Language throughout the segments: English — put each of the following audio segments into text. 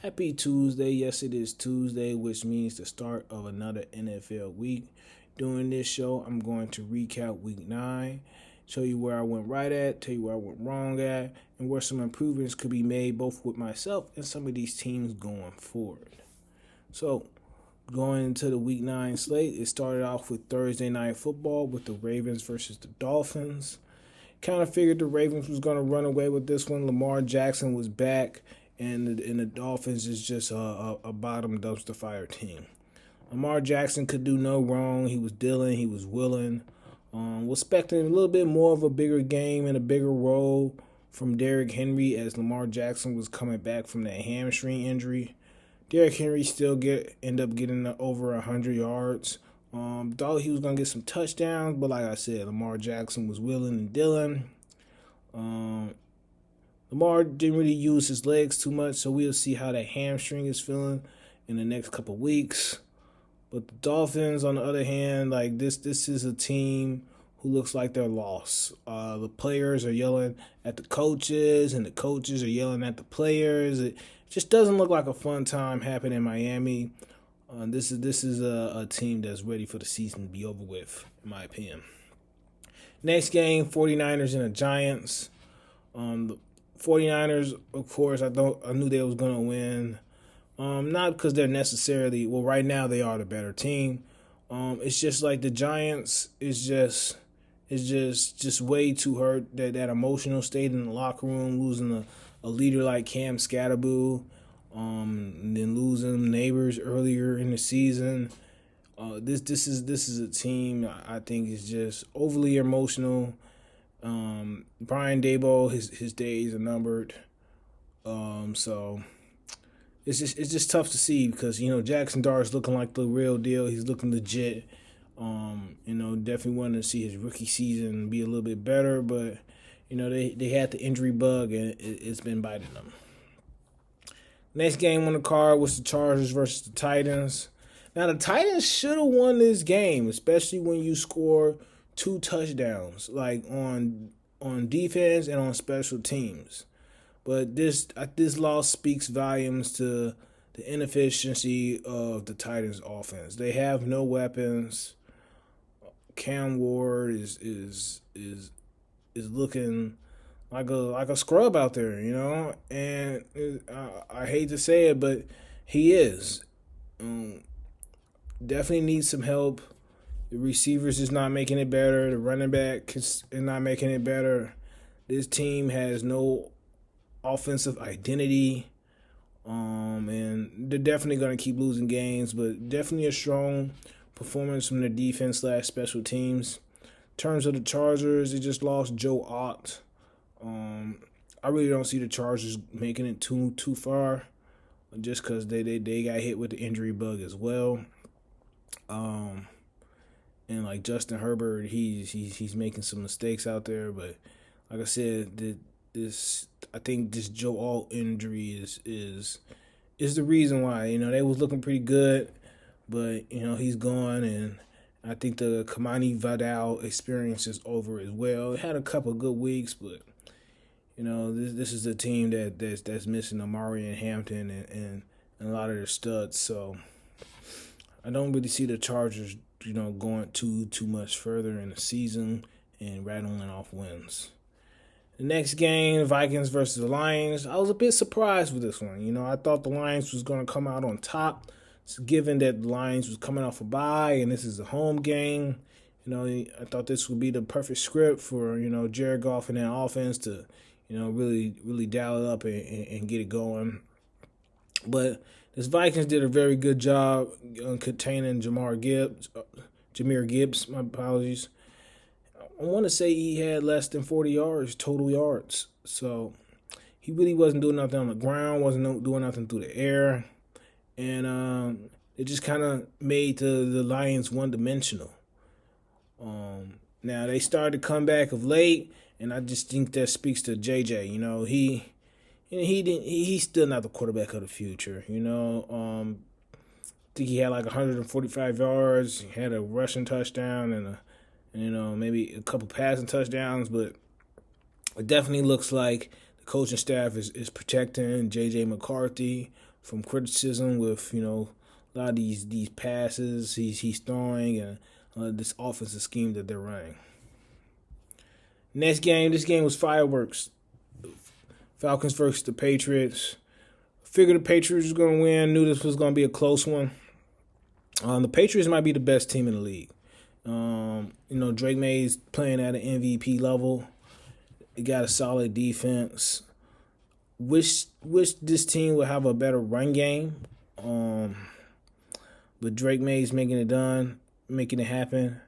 Happy Tuesday. Yes, it is Tuesday, which means the start of another NFL week. During this show, I'm going to recap week 9, show you where I went right at, tell you where I went wrong at, and where some improvements could be made both with myself and some of these teams going forward. So, going into the week 9 slate, it started off with Thursday night football with the Ravens versus the Dolphins. Kind of figured the Ravens was going to run away with this one. Lamar Jackson was back, and the Dolphins is just a bottom dumpster fire team. Lamar Jackson could do no wrong. He was dealing. He was willing. Was expecting a little bit more of a bigger game and a bigger role from Derrick Henry as Lamar Jackson was coming back from that hamstring injury. Derrick Henry still end up getting over 100 yards. Thought he was going to get some touchdowns, but like I said, Lamar Jackson was willing and dealing. Lamar didn't really use his legs too much, so we'll see how that hamstring is feeling in the next couple of weeks. But the Dolphins, on the other hand, like this is a team who looks like they're lost. The players are yelling at the coaches, and the coaches are yelling at the players. It just doesn't look like a fun time happening in Miami. This is a team that's ready for the season to be over with, in my opinion. Next game, 49ers and the Giants. The 49ers, of course, I knew they was going to win. Not because they're necessarily, well, right now they are the better team. It's just like the Giants is just way too hurt. That emotional state in the locker room, losing a leader like Cam Scatterboo. And then losing neighbors earlier in the season. This is a team I think is just overly emotional. Brian Daboll, his days are numbered. So it's just tough to see because Jackson Dart's looking like the real deal. He's looking legit. Definitely wanted to see his rookie season be a little bit better, but they had the injury bug and it's been biting them. Next game on the card was the Chargers versus the Titans. Now, the Titans should have won this game, especially when you score 2 touchdowns, like on defense and on special teams. But this loss speaks volumes to the inefficiency of the Titans' offense. They have no weapons. Cam Ward is looking like a scrub out there, and I hate to say it, but he is. Definitely needs some help. The receivers is not making it better. The running back is not making it better. This team has no offensive identity, and they're definitely going to keep losing games, but definitely a strong performance from the defense/special teams. In terms of the Chargers, they just lost Joe Ott. I really don't see the Chargers making it too far, just because they got hit with the injury bug as well. And like Justin Herbert, he's making some mistakes out there, but like I said, I think this Joe Alt injury is the reason why. They was looking pretty good, but he's gone, and I think the Kamani Vidal experience is over as well. It had a couple of good weeks, but this is a team that's missing Amari and Hampton and a lot of their studs. So I don't really see the Chargers, going too much further in the season and rattling off wins. The next game, Vikings versus the Lions. I was a bit surprised with this one. I thought the Lions was going to come out on top, given that the Lions was coming off a bye and this is a home game. I thought this would be the perfect script for Jared Goff and that offense to really dial it up and get it going. But this Vikings did a very good job containing Jahmyr Gibbs. My apologies. I want to say he had less than 40 yards, total yards. So he really wasn't doing nothing on the ground, wasn't doing nothing through the air. And it just kind of made the Lions one-dimensional. Now, they started to come back of late, and I just think that speaks to JJ. He's still not the quarterback of the future. I think he had like 145 yards. He had a rushing touchdown and maybe a couple passing touchdowns, but it definitely looks like the coaching staff is protecting J.J. McCarthy from criticism with a lot of these passes he's throwing and this offensive scheme that they're running. Next game, this game was fireworks. Falcons versus the Patriots. Figured the Patriots was going to win. Knew this was going to be a close one. The Patriots might be the best team in the league. Drake May's playing at an MVP level. He got a solid defense. Wish this team would have a better run game. But Drake May's making it happen.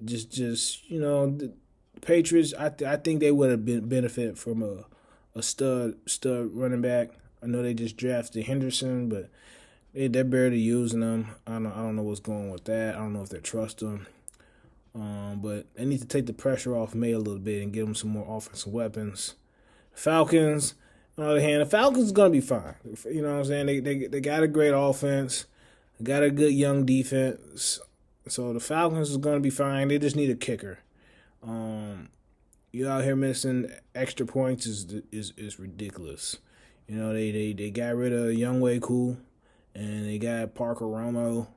The Patriots. I think they would have been benefit from a stud running back. I know they just drafted Henderson, but they're barely using them. I don't know what's going on with that. I don't know if they trust him. But they need to take the pressure off May a little bit and give them some more offensive weapons. Falcons, on the other hand, the Falcons is going to be fine. You know what I'm saying? They got a great offense. They got a good young defense. So the Falcons is going to be fine. They just need a kicker. You out here missing extra points is ridiculous. They got rid of Younghoe Koo, and they got Parker Romo.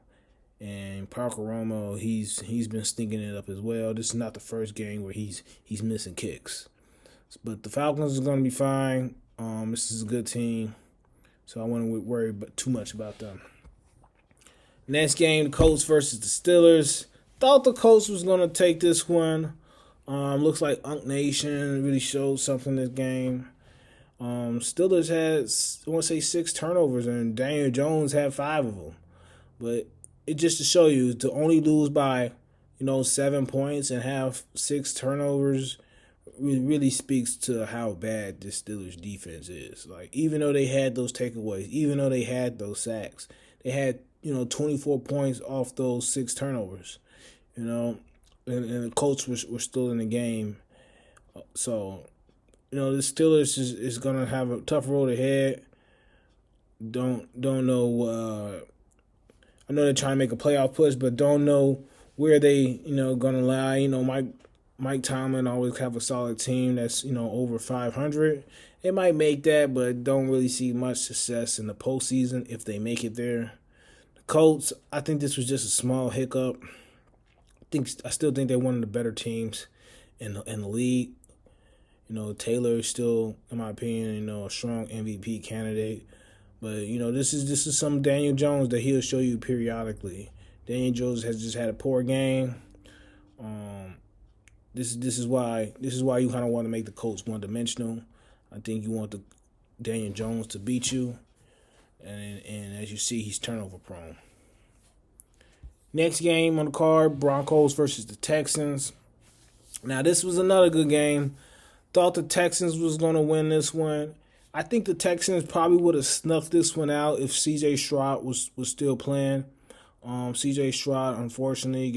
And Parker Romo, he's been stinking it up as well. This is not the first game where he's missing kicks. But the Falcons are going to be fine. This is a good team, so I wouldn't worry too much about them. Next game, the Colts versus the Steelers. Thought the Colts was going to take this one. Looks like Unk Nation really showed something this game. Steelers had, I want to say, 6 turnovers, and Daniel Jones had 5 of them. But it just to show you, to only lose by, 7 points and have 6 turnovers really speaks to how bad this Steelers defense is. Like, even though they had those takeaways, even though they had those sacks, they had, 24 points off those 6 turnovers, and the Colts were still in the game. So, the Steelers is going to have a tough road ahead. Don't know. I know they're trying to make a playoff push, but don't know where they, going to lie. Mike Tomlin always have a solid team that's, over 500. They might make that, but don't really see much success in the postseason if they make it there. The Colts, I think this was just a small hiccup. I still think they're one of the better teams in the league. Taylor is still, in my opinion, a strong MVP candidate. But this is some Daniel Jones that he'll show you periodically. Daniel Jones has just had a poor game. This is why you kind of want to make the Colts one dimensional. I think you want the Daniel Jones to beat you, and as you see, he's turnover prone. Next game on the card, Broncos versus the Texans. Now this was another good game. Thought the Texans was going to win this one. I think the Texans probably would have snuffed this one out if C.J. Stroud was still playing. C.J. Stroud, unfortunately,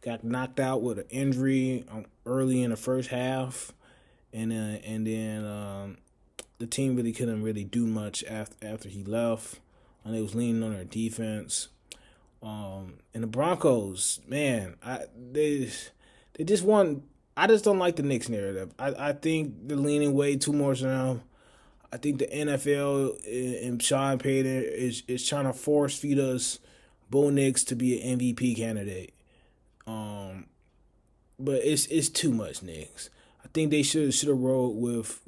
got knocked out with an injury early in the first half, and then the team really couldn't really do much after he left, and they was leaning on their defense. And the Broncos, man, they just won. I just don't like the Knicks narrative. I think they're leaning way too much on. I think the NFL and Sean Payton is trying to force feed us Bo Nix to be an MVP candidate. But it's too much Knicks. I think they should have rolled with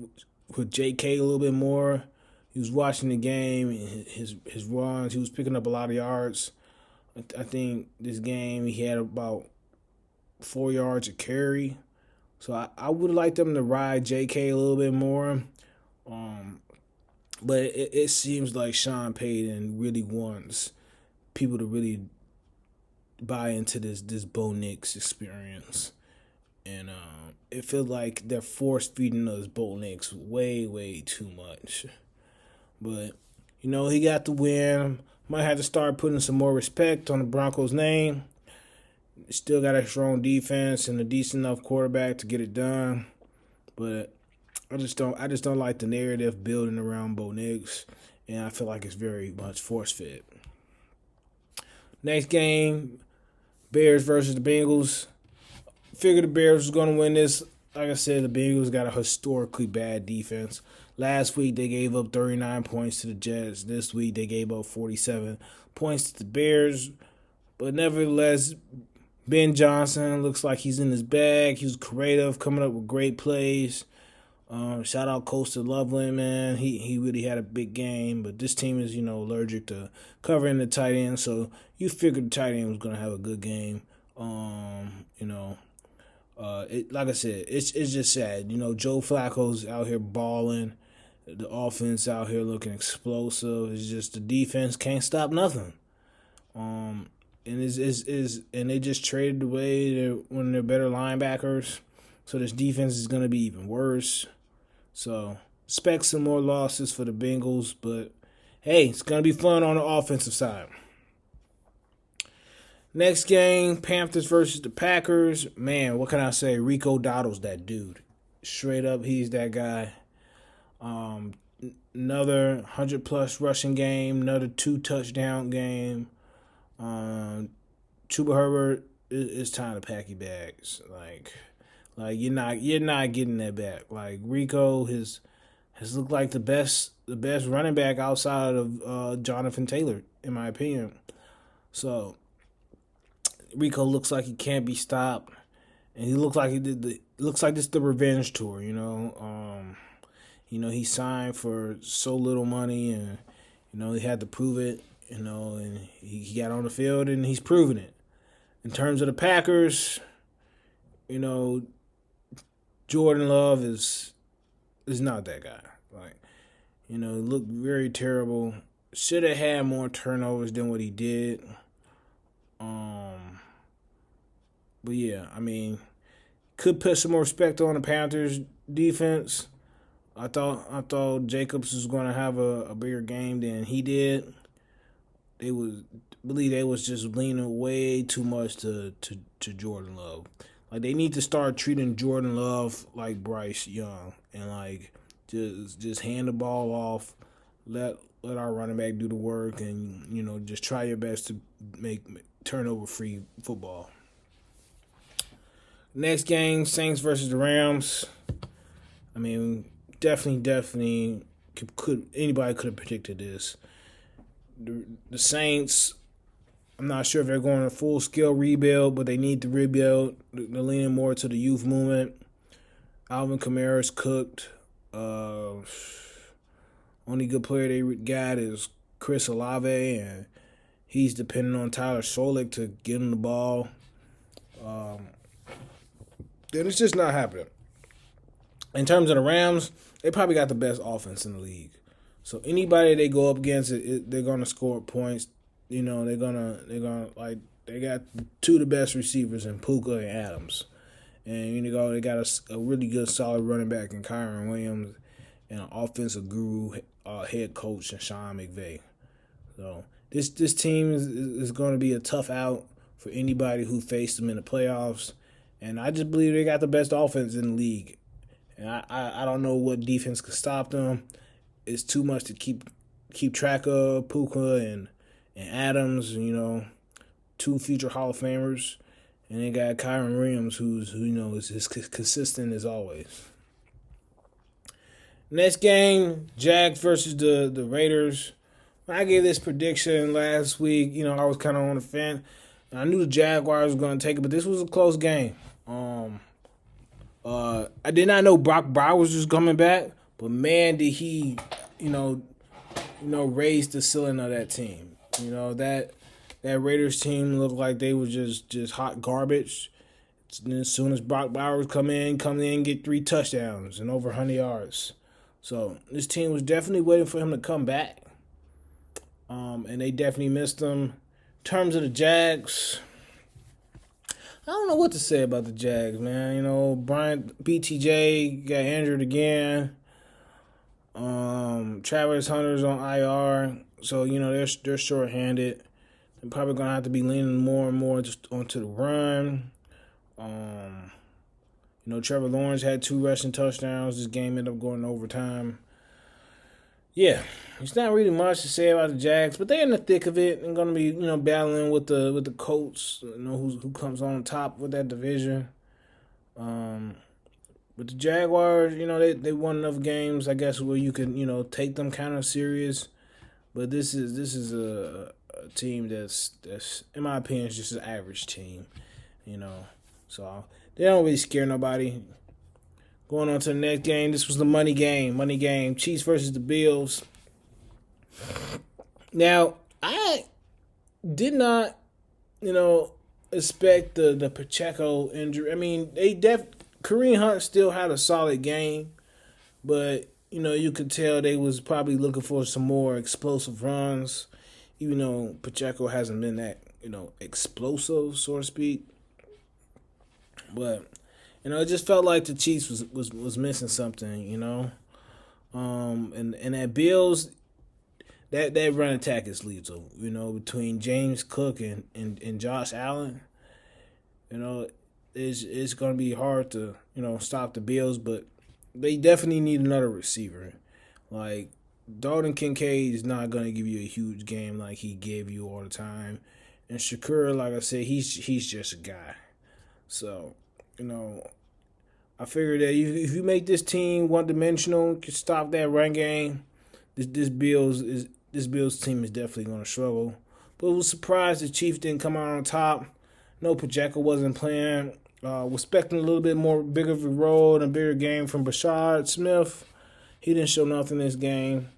J.K. a little bit more. He was watching the game, his runs. He was picking up a lot of yards. I think this game he had about 4 yards a carry. So I would like them to ride J.K. a little bit more. But it seems like Sean Payton really wants people to really buy into this Bo Nix experience. And it feels like they're force-feeding us Bo Nix way, way too much. But, he got the win. Might have to start putting some more respect on the Broncos' name. Still got a strong defense and a decent enough quarterback to get it done. But I just don't like the narrative building around Bo Nix, and I feel like it's very much force-fed. Next game, Bears versus the Bengals. Figured the Bears was going to win this. Like I said, the Bengals got a historically bad defense. Last week they gave up 39 points to the Jets. This week they gave up 47 points to the Bears. But nevertheless, Ben Johnson looks like he's in his bag. He was creative, coming up with great plays. Shout out Coastal Loveland, man. He really had a big game. But this team is, allergic to covering the tight end. So you figured the tight end was going to have a good game. Like I said, it's just sad. Joe Flacco's out here balling. The offense out here looking explosive. It's just the defense can't stop nothing. And and they just traded away one of their better linebackers. So this defense is going to be even worse. So expect some more losses for the Bengals, but hey, it's going to be fun on the offensive side. Next game, Panthers versus the Packers. Man, what can I say? Rico Dotto's that dude. Straight up, he's that guy. Another 100-plus rushing game, another 2-touchdown game. Chuba Herbert, it's time to pack your bags. Like you're not getting that back. Like Rico has looked like the best running back outside of Jonathan Taylor, in my opinion. So Rico looks like he can't be stopped, and he looks like looks like this the revenge tour. He signed for so little money, and he had to prove it. And he got on the field and he's proven it. In terms of the Packers, Jordan Love is not that guy. He looked very terrible. Should have had more turnovers than what he did. But yeah, could put some more respect on the Panthers defense. I thought Jacobs was going to have a bigger game than he did. They was just leaning way too much to Jordan Love. Like they need to start treating Jordan Love like Bryce Young and just hand the ball off, let our running back do the work, and just try your best to make turnover free football. Next game, Saints versus the Rams. Definitely anybody could have predicted this. The Saints, I'm not sure if they're going a full-scale rebuild, but they need to rebuild. They're leaning more to the youth movement. Alvin Kamara's cooked. Only good player they got is Chris Olave, and he's depending on Tyler Solik to get him the ball. And it's just not happening. In terms of the Rams, they probably got the best offense in the league. So anybody they go up against, they're gonna score points. They got two of the best receivers in Puka and Adams, and they got a really good solid running back in Kyron Williams, and an offensive guru head coach in Sean McVay. So this team is going to be a tough out for anybody who faced them in the playoffs, and I just believe they got the best offense in the league. And I don't know what defense could stop them. It's too much to keep track of. Puka and Adams, two future Hall of Famers, and they got Kyron Williams, who is consistent as always. Next game, Jags versus the Raiders. When I gave this prediction last week, I was kind of on the fence. I knew the Jaguars were going to take it, but this was a close game. I did not know Brock Bowers was coming back, but man, did he, raise the ceiling of that team. That Raiders team looked like they were just hot garbage. And as soon as Brock Bowers come in, get 3 touchdowns and over 100 yards. So this team was definitely waiting for him to come back. And they definitely missed him. In terms of the Jags, I don't know what to say about the Jags, man. Brian BTJ got injured again. Travis Hunter's on IR, so they're shorthanded. They're probably gonna have to be leaning more and more just onto the run. Trevor Lawrence had 2 rushing touchdowns. This game ended up going to overtime. Yeah, it's not really much to say about the Jags, but they're in the thick of it and going to be, battling with the Colts, who comes on top with that division. But the Jaguars, they won enough games, I guess, where you can, take them kind of serious. But this is a team that's in my opinion is just an average team, you know. So they don't really scare nobody. Going on to the next game, this was the money game. Money game. Chiefs versus the Bills. Now, I did not, expect the Pacheco injury. I mean, Kareem Hunt still had a solid game, but you could tell they was probably looking for some more explosive runs, even though Pacheco hasn't been that explosive, so to speak. But it just felt like the Chiefs was missing something, and that Bills that run attack is lethal, between James Cook and Josh Allen. It's going to be hard to stop the Bills, but they definitely need another receiver. Like, Dalton Kincaid is not going to give you a huge game like he gave you all the time. And Shakur, like I said, he's just a guy. So, I figured that if you make this team one-dimensional, you can stop that run game, this Bills team is definitely going to struggle. But I was surprised the Chiefs didn't come out on top. No, Pacheco wasn't playing. Was expecting a little bit more bigger of a role and a bigger game from Brashard Smith. He didn't show nothing this game.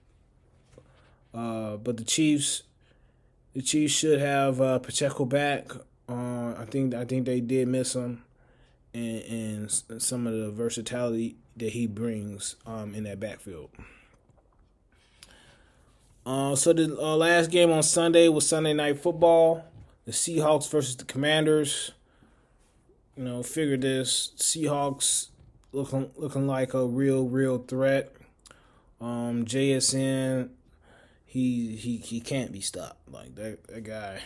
But the Chiefs should have Pacheco back. I think they did miss him, and some of the versatility that he brings in that backfield. So the last game on Sunday was Sunday Night Football. The Seahawks versus the Commanders. Figure this. Seahawks looking like a real threat. JSN, he can't be stopped. Like that guy,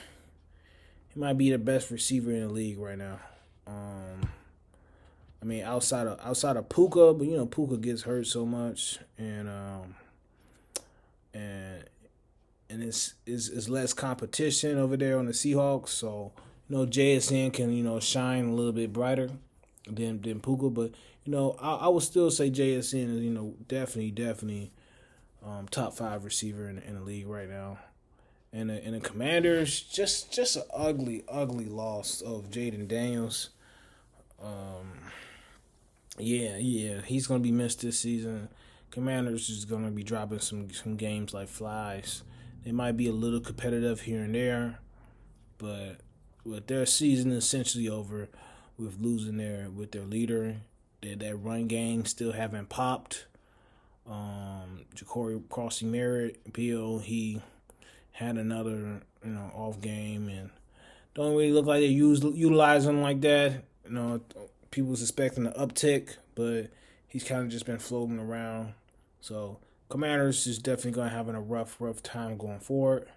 he might be the best receiver in the league right now. I mean, outside of Puka, but Puka gets hurt so much, and it's less competition over there on the Seahawks. So JSN can shine a little bit brighter than Puka, but I would still say JSN is definitely top 5 receiver in the league right now. And the Commanders just an ugly loss of Jaden Daniels. Yeah, he's gonna be missed this season. Commanders is gonna be dropping some games like flies. They might be a little competitive here and there, but their season is essentially over with losing with their leader. That run game still haven't popped. Ja'Cory Crossing Merritt, Bill, he had another off game and don't really look like they utilize him like that. People was expecting an uptick, but he's kind of just been floating around. So Commanders is definitely going to have a rough time going forward.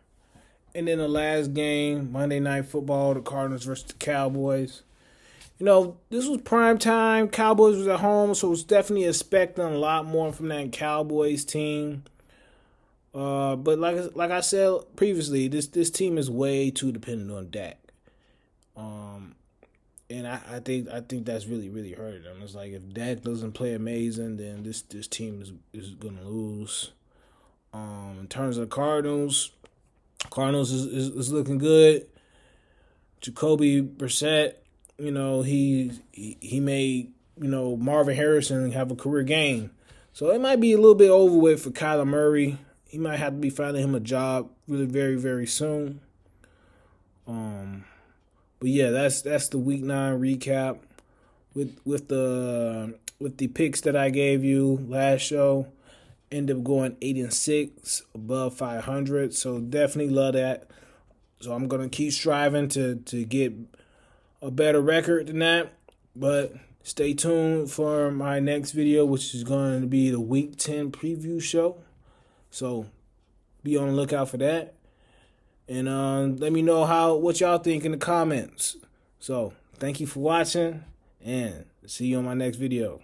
And then the last game, Monday Night Football, the Cardinals versus the Cowboys. This was prime time. Cowboys was at home, so was definitely expecting a lot more from that Cowboys team. But like I said previously, this team is way too dependent on Dak. And I think that's really hurting them. It's like if Dak doesn't play amazing, then this team is gonna lose. In terms of Cardinals is looking good. Jacoby Brissett, he made Marvin Harrison have a career game, so it might be a little bit over with for Kyler Murray. He might have to be finding him a job really very soon. But yeah, that's the Week 9 recap with the picks that I gave you last show. Ended up going 8-6, above 500. So definitely love that. So I'm gonna keep striving to get a better record than that. But stay tuned for my next video, which is going to be the Week 10 preview show. So be on the lookout for that. And let me know what y'all think in the comments. So thank you for watching, and see you on my next video.